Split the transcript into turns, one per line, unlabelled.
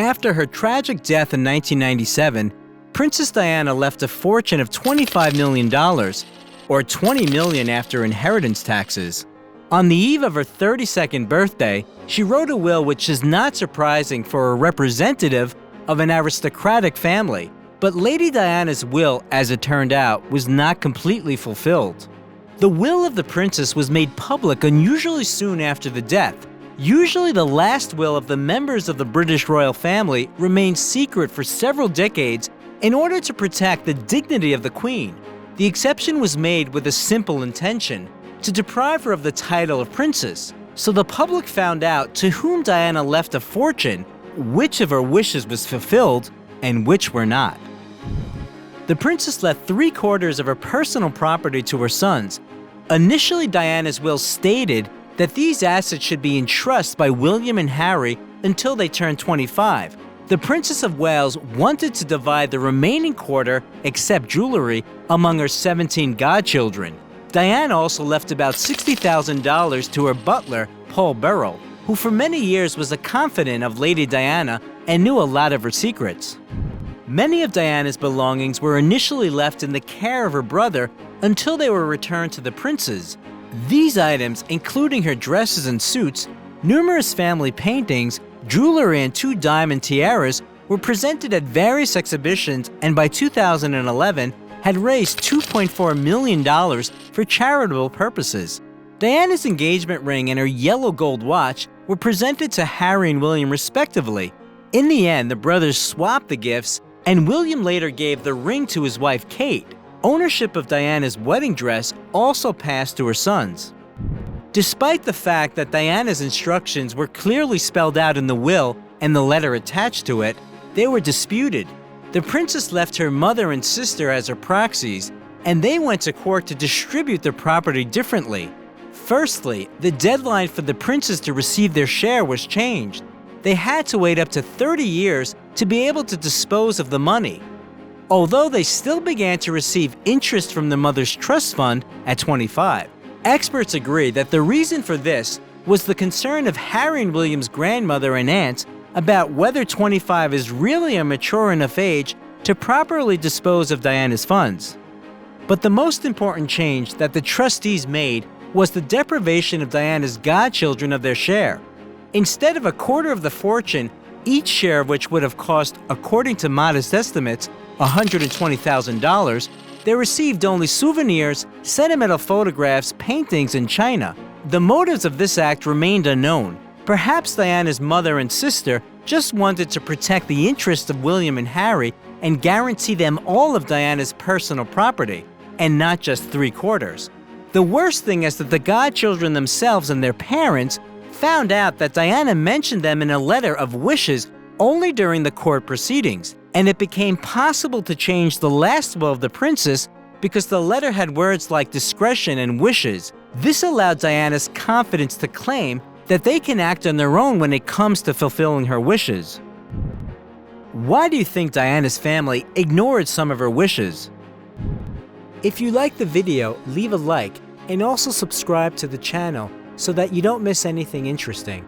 After her tragic death in 1997, Princess Diana left a fortune of $25 million, or $20 million after inheritance taxes. On the eve of her 32nd birthday, she wrote a will which is not surprising for a representative of an aristocratic family. But Lady Diana's will, as it turned out, was not completely fulfilled. The will of the princess was made public unusually soon after the death. Usually the last will of the members of the British royal family remained secret for several decades in order to protect the dignity of the Queen. The exception was made with a simple intention: to deprive her of the title of princess. So the public found out to whom Diana left a fortune, which of her wishes was fulfilled, and which were not. The princess left 3/4 of her personal property to her sons. Initially, Diana's will stated that these assets should be in trust by William and Harry until they turned 25. The Princess of Wales wanted to divide the remaining quarter, except jewelry, among her 17 godchildren. Diana also left about $60,000 to her butler, Paul Burrell, who for many years was a confidant of Lady Diana and knew a lot of her secrets. Many of Diana's belongings were initially left in the care of her brother until they were returned to the princes. These items, including her dresses and suits, numerous family paintings, jewelry, and 2 diamond tiaras, were presented at various exhibitions and by 2011 had raised $2.4 million for charitable purposes. Diana's engagement ring and her yellow gold watch were presented to Harry and William respectively. In the end, the brothers swapped the gifts, and William later gave the ring to his wife Kate. Ownership of Diana's wedding dress also passed to her sons. Despite the fact that Diana's instructions were clearly spelled out in the will and the letter attached to it, they were disputed. The princess left her mother and sister as her proxies, and they went to court to distribute their property differently. Firstly, the deadline for the princes to receive their share was changed. They had to wait up to 30 years to be able to dispose of the money. Although they still began to receive interest from their mother's trust fund at 25. Experts agree that the reason for this was the concern of Harry and William's grandmother and aunts about whether 25 is really a mature enough age to properly dispose of Diana's funds. But the most important change that the trustees made was the deprivation of Diana's godchildren of their share. Instead of 1/4 of the fortune, each share of which would have cost, according to modest estimates, $120,000, they received only souvenirs, sentimental photographs, paintings, and china. The motives of this act remained unknown. Perhaps Diana's mother and sister just wanted to protect the interests of William and Harry and guarantee them all of Diana's personal property, and not just 3/4. The worst thing is that the godchildren themselves and their parents found out that Diana mentioned them in a letter of wishes only during the court proceedings, and it became possible to change the last will of the princess because the letter had words like discretion and wishes. This allowed Diana's confidence to claim that they can act on their own when it comes to fulfilling her wishes. Why do you think Diana's family ignored some of her wishes? If you like the video, leave a like and also subscribe to the channel so that you don't miss anything interesting.